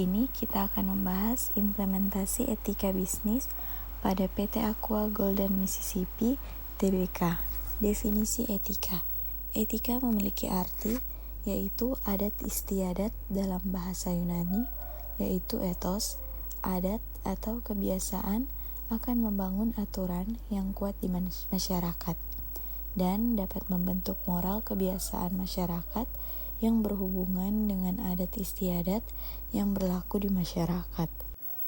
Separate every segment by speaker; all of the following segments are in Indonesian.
Speaker 1: ini kita akan membahas implementasi etika bisnis pada PT Aqua Golden Mississippi Tbk. Definisi etika. Etika memiliki arti yaitu adat istiadat dalam bahasa Yunani, yaitu ethos, adat atau kebiasaan akan membangun aturan yang kuat di masyarakat dan dapat membentuk moral kebiasaan masyarakat yang berhubungan dengan adat istiadat yang berlaku di masyarakat.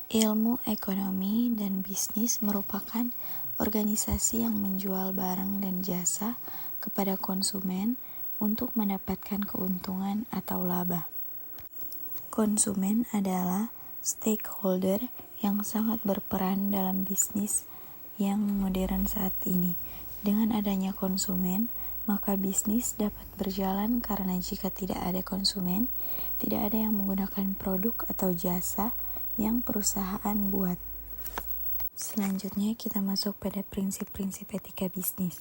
Speaker 1: Ilmu ekonomi dan bisnis merupakan organisasi yang menjual barang dan jasa kepada konsumen untuk mendapatkan keuntungan atau laba. Konsumen adalah stakeholder yang sangat berperan dalam bisnis yang modern saat ini. Dengan adanya konsumen, maka bisnis dapat berjalan karena jika tidak ada konsumen, tidak ada yang menggunakan produk atau jasa yang perusahaan buat. Selanjutnya kita masuk pada prinsip-prinsip etika bisnis.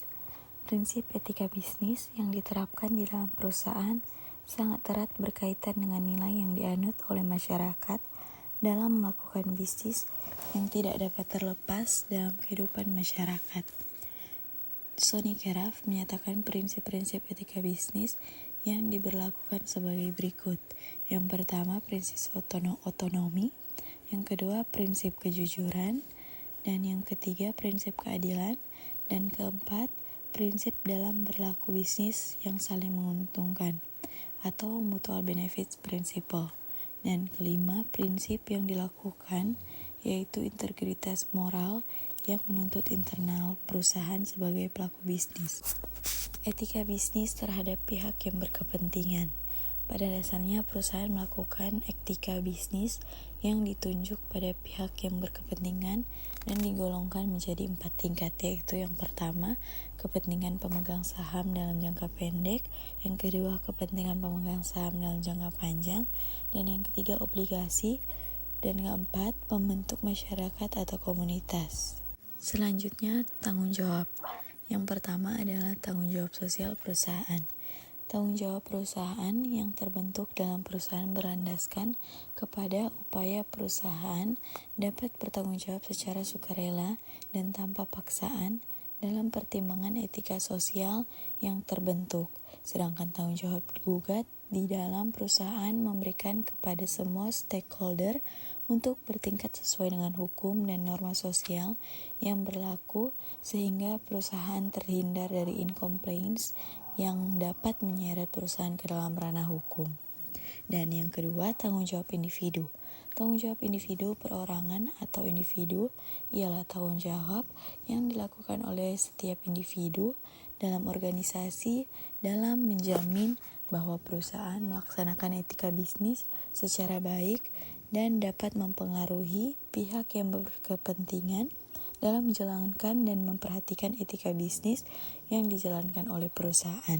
Speaker 1: Prinsip etika bisnis yang diterapkan di dalam perusahaan sangat erat berkaitan dengan nilai yang dianut oleh masyarakat dalam melakukan bisnis yang tidak dapat terlepas dalam kehidupan masyarakat. Sonny Keraf menyatakan prinsip-prinsip etika bisnis yang diberlakukan sebagai berikut. Yang pertama, prinsip otonomi. Yang kedua, prinsip kejujuran. Dan yang ketiga, prinsip keadilan. Dan keempat, prinsip dalam berlaku bisnis yang saling menguntungkan atau mutual benefits principle. Dan kelima, prinsip yang dilakukan yaitu integritas moral yang menuntut internal perusahaan sebagai pelaku bisnis. Etika bisnis terhadap pihak yang berkepentingan. Pada dasarnya perusahaan melakukan etika bisnis yang ditunjuk pada pihak yang berkepentingan dan digolongkan menjadi 4 tingkat, yaitu yang pertama, kepentingan pemegang saham dalam jangka pendek, yang kedua, kepentingan pemegang saham dalam jangka panjang, dan yang ketiga, obligasi, dan keempat, pembentuk masyarakat atau komunitas. Selanjutnya, tanggung jawab. Yang pertama adalah tanggung jawab sosial perusahaan. Tanggung jawab perusahaan yang terbentuk dalam perusahaan berlandaskan kepada upaya perusahaan dapat bertanggung jawab secara sukarela dan tanpa paksaan dalam pertimbangan etika sosial yang terbentuk. Sedangkan tanggung jawab gugat di dalam perusahaan memberikan kepada semua stakeholder untuk bertingkat sesuai dengan hukum dan norma sosial yang berlaku sehingga perusahaan terhindar dari incompliance yang dapat menyeret perusahaan ke dalam ranah hukum. Dan yang kedua, tanggung jawab individu. Tanggung jawab individu perorangan atau individu ialah tanggung jawab yang dilakukan oleh setiap individu dalam organisasi dalam menjamin bahwa perusahaan melaksanakan etika bisnis secara baik dan dapat mempengaruhi pihak yang berkepentingan dalam menjalankan dan memperhatikan etika bisnis yang dijalankan oleh perusahaan.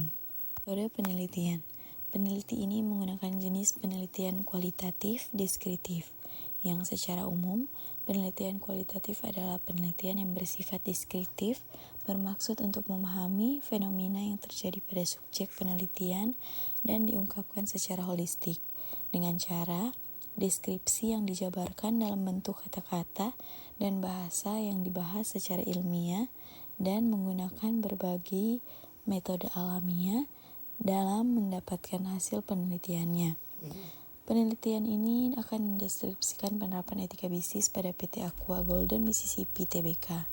Speaker 1: Metode penelitian. Peneliti ini menggunakan jenis penelitian kualitatif deskriptif, yang secara umum, penelitian kualitatif adalah penelitian yang bersifat deskriptif, bermaksud untuk memahami fenomena yang terjadi pada subjek penelitian dan diungkapkan secara holistik, dengan cara deskripsi yang dijabarkan dalam bentuk kata-kata dan bahasa yang dibahas secara ilmiah dan menggunakan berbagai metode alamiah dalam mendapatkan hasil penelitiannya. Penelitian ini akan mendeskripsikan penerapan etika bisnis pada PT Aqua Golden Mississippi Tbk.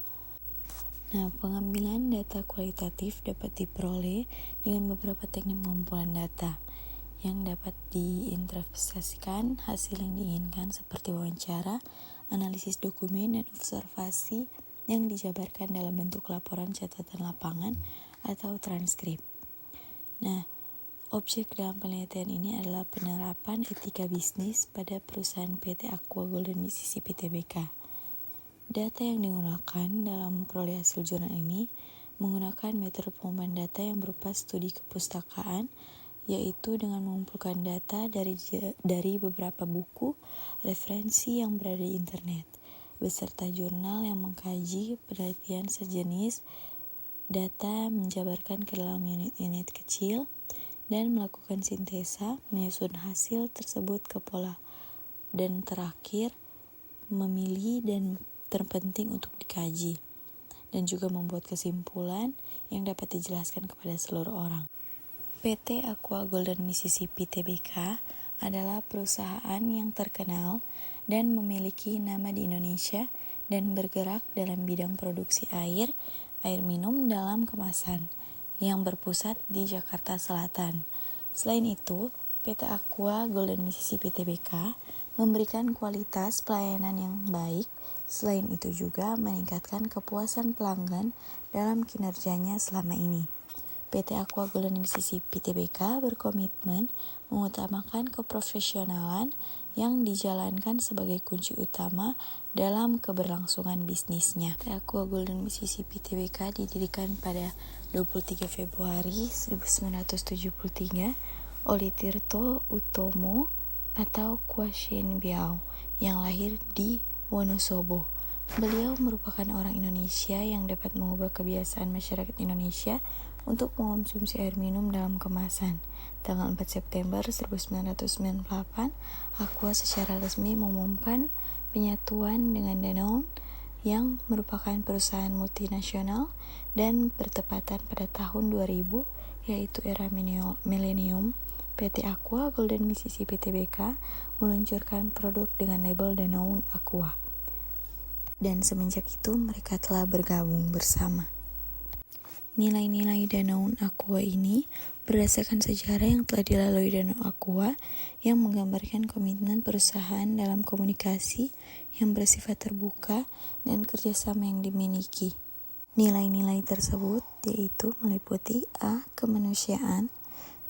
Speaker 1: Nah, pengambilan data kualitatif dapat diperoleh dengan beberapa teknik pengumpulan data yang dapat diinterpretasikan hasil yang diinginkan seperti wawancara, analisis dokumen, dan observasi yang dijabarkan dalam bentuk laporan catatan lapangan atau transkrip. Nah, objek dalam penelitian ini adalah penerapan etika bisnis pada perusahaan PT Aqua Golden Mississippi Tbk. Data yang digunakan dalam memperoleh hasil jurnal ini menggunakan metode pengumpulan data yang berupa studi kepustakaan, yaitu dengan mengumpulkan data dari beberapa buku referensi yang berada di internet, beserta jurnal yang mengkaji penelitian sejenis. Data menjabarkan ke dalam unit-unit kecil dan melakukan sintesa, menyusun hasil tersebut ke pola dan terakhir, memilih dan terpenting untuk dikaji, dan juga membuat kesimpulan yang dapat dijelaskan kepada seluruh orang. PT Aqua Golden Mississippi Tbk adalah perusahaan yang terkenal dan memiliki nama di Indonesia dan bergerak dalam bidang produksi air minum dalam kemasan yang berpusat di Jakarta Selatan. Selain itu, PT Aqua Golden Mississippi Tbk memberikan kualitas pelayanan yang baik. Selain itu juga meningkatkan kepuasan pelanggan dalam kinerjanya selama ini. PT Aqua Golden Mississippi Tbk berkomitmen mengutamakan keprofesionalan yang dijalankan sebagai kunci utama dalam keberlangsungan bisnisnya. PT Aqua Golden Mississippi Tbk didirikan pada 23 Februari 1973 oleh Tirto Utomo atau Kwasien Biao yang lahir di Wonosobo. Beliau merupakan orang Indonesia yang dapat mengubah kebiasaan masyarakat Indonesia untuk mengonsumsi air minum dalam kemasan. Tanggal 4 September 1998, Aqua secara resmi mengumumkan penyatuan dengan Danone yang merupakan perusahaan multinasional, dan bertepatan pada tahun 2000, yaitu era milenium, PT Aqua Golden Mississippi Tbk meluncurkan produk dengan label Danone Aqua. Dan semenjak itu mereka telah bergabung bersama. Nilai-nilai Danone Aqua ini berdasarkan sejarah yang telah dilalui Danone Aqua yang menggambarkan komitmen perusahaan dalam komunikasi yang bersifat terbuka dan kerjasama yang dimiliki. Nilai-nilai tersebut yaitu meliputi A. Kemanusiaan,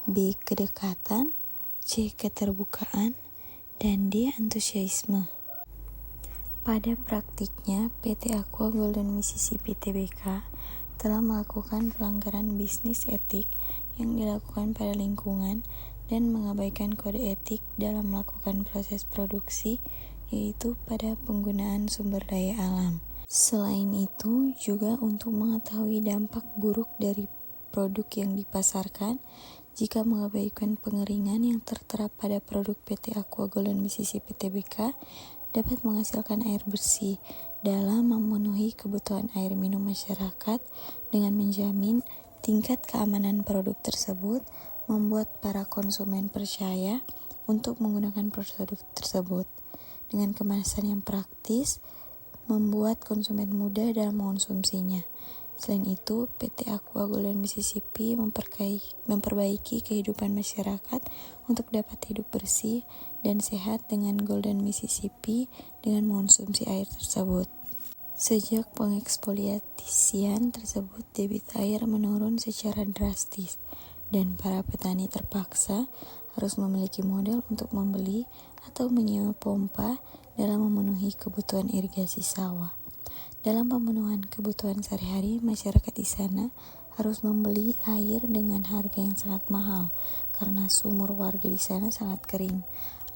Speaker 1: B. Kedekatan, C. Keterbukaan, dan D. Antusiasme. Pada praktiknya, PT Aqua Golden Mississippi Tbk telah melakukan pelanggaran bisnis etik yang dilakukan pada lingkungan dan mengabaikan kode etik dalam melakukan proses produksi, yaitu pada penggunaan sumber daya alam. Selain itu, juga untuk mengetahui dampak buruk dari produk yang dipasarkan, jika mengabaikan pengeringan yang tertera pada produk PT Aqua Golden Mississippi Tbk dapat menghasilkan air bersih dalam memenuhi kebutuhan air minum masyarakat dengan menjamin tingkat keamanan produk tersebut, membuat para konsumen percaya untuk menggunakan produk tersebut. Dengan kemasan yang praktis, membuat konsumen mudah dalam mengonsumsinya. Selain itu, PT Aqua Golden Mississippi memperbaiki kehidupan masyarakat untuk dapat hidup bersih dan sehat dengan Golden Mississippi dengan mengonsumsi air tersebut. Sejak pengeksfoliasian tersebut, debit air menurun secara drastis dan para petani terpaksa harus memiliki modal untuk membeli atau menyewa pompa dalam memenuhi kebutuhan irigasi sawah. Dalam pemenuhan kebutuhan sehari-hari, masyarakat di sana harus membeli air dengan harga yang sangat mahal karena sumur warga di sana sangat kering.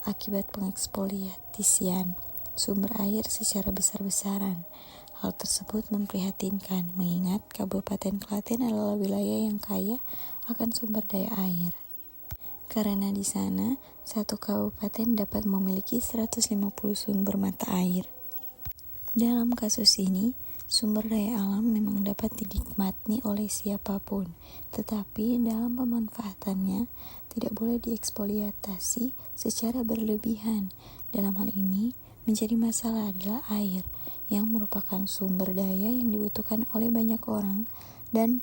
Speaker 1: Akibat pengeksfoliasian sumber air secara besar-besaran. Hal tersebut memprihatinkan mengingat Kabupaten Klaten adalah wilayah yang kaya akan sumber daya air. Karena di sana, satu kabupaten dapat memiliki 150 sumber mata air. Dalam kasus ini, sumber daya alam memang dapat dinikmati oleh siapapun, tetapi dalam pemanfaatannya tidak boleh dieksploitasi secara berlebihan. Dalam hal ini, menjadi masalah adalah air, yang merupakan sumber daya yang dibutuhkan oleh banyak orang dan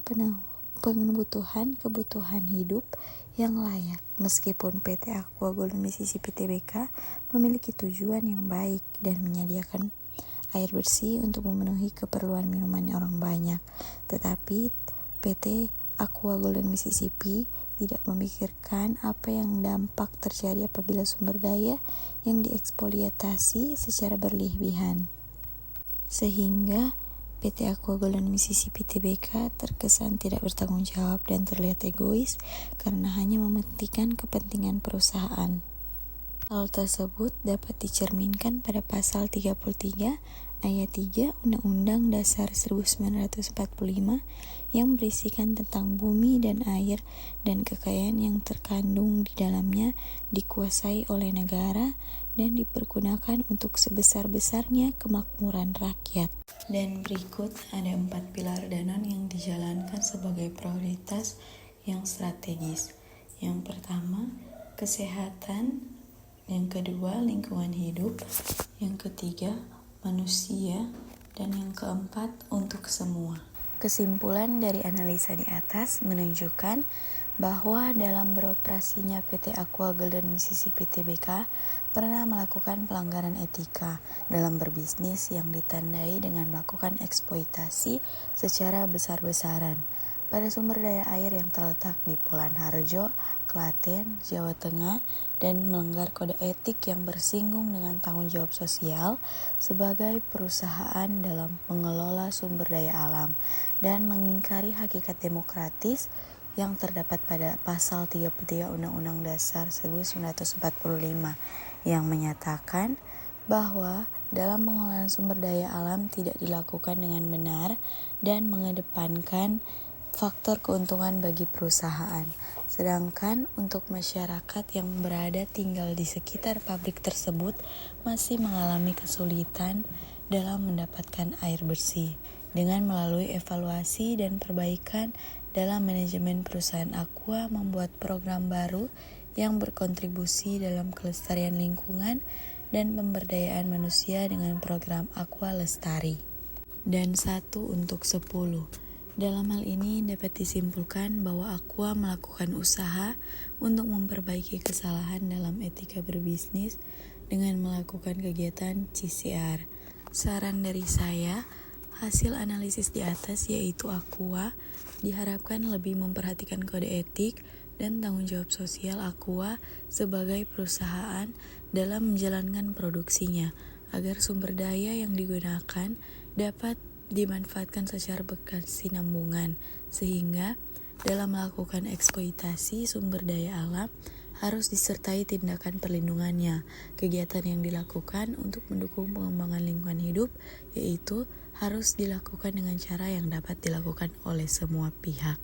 Speaker 1: kebutuhan hidup yang layak. Meskipun PT Aqua Golden Mississippi Tbk memiliki tujuan yang baik dan menyediakan air bersih untuk memenuhi keperluan minuman orang banyak, tetapi PT Aqua Golden Mississippi tidak memikirkan apa yang dampak terjadi apabila sumber daya yang dieksploitasi secara berlebihan. Sehingga PT Aqua Golden Mississippi Tbk terkesan tidak bertanggung jawab dan terlihat egois karena hanya mementingkan kepentingan perusahaan. Hal tersebut dapat dicerminkan pada pasal 33 ayat 3 Undang-Undang Dasar 1945 yang berisikan tentang bumi dan air dan kekayaan yang terkandung di dalamnya dikuasai oleh negara dan dipergunakan untuk sebesar-besarnya kemakmuran rakyat. Dan berikut ada 4 pilar Danone yang dijalankan sebagai prioritas yang strategis. Yang pertama, kesehatan. Yang kedua, lingkungan hidup. Yang ketiga, manusia. Dan yang keempat, untuk semua. Kesimpulan dari analisa di atas menunjukkan bahwa dalam beroperasinya PT Aqua Golden Mississippi Tbk pernah melakukan pelanggaran etika dalam berbisnis yang ditandai dengan melakukan eksploitasi secara besar-besaran pada sumber daya air yang terletak di Pulan Harjo, Klaten, Jawa Tengah, dan melanggar kode etik yang bersinggung dengan tanggung jawab sosial sebagai perusahaan dalam mengelola sumber daya alam dan mengingkari hakikat demokratis yang terdapat pada pasal 33 Undang-Undang Dasar 1945 yang menyatakan bahwa dalam pengelolaan sumber daya alam tidak dilakukan dengan benar dan mengedepankan faktor keuntungan bagi perusahaan. Sedangkan untuk masyarakat yang berada tinggal di sekitar pabrik tersebut masih mengalami kesulitan dalam mendapatkan air bersih. Dengan melalui evaluasi dan perbaikan dalam manajemen perusahaan Aqua membuat program baru yang berkontribusi dalam kelestarian lingkungan dan pemberdayaan manusia dengan program Aqua Lestari. Dan 1 untuk 10. Dalam hal ini dapat disimpulkan bahwa Aqua melakukan usaha untuk memperbaiki kesalahan dalam etika berbisnis dengan melakukan kegiatan CSR. Saran dari saya, hasil analisis di atas yaitu Aqua diharapkan lebih memperhatikan kode etik dan tanggung jawab sosial Aqua sebagai perusahaan dalam menjalankan produksinya agar sumber daya yang digunakan dapat dimanfaatkan secara berkesinambungan sehingga dalam melakukan eksploitasi sumber daya alam harus disertai tindakan perlindungannya. Kegiatan yang dilakukan untuk mendukung pengembangan lingkungan hidup yaitu harus dilakukan dengan cara yang dapat dilakukan oleh semua pihak.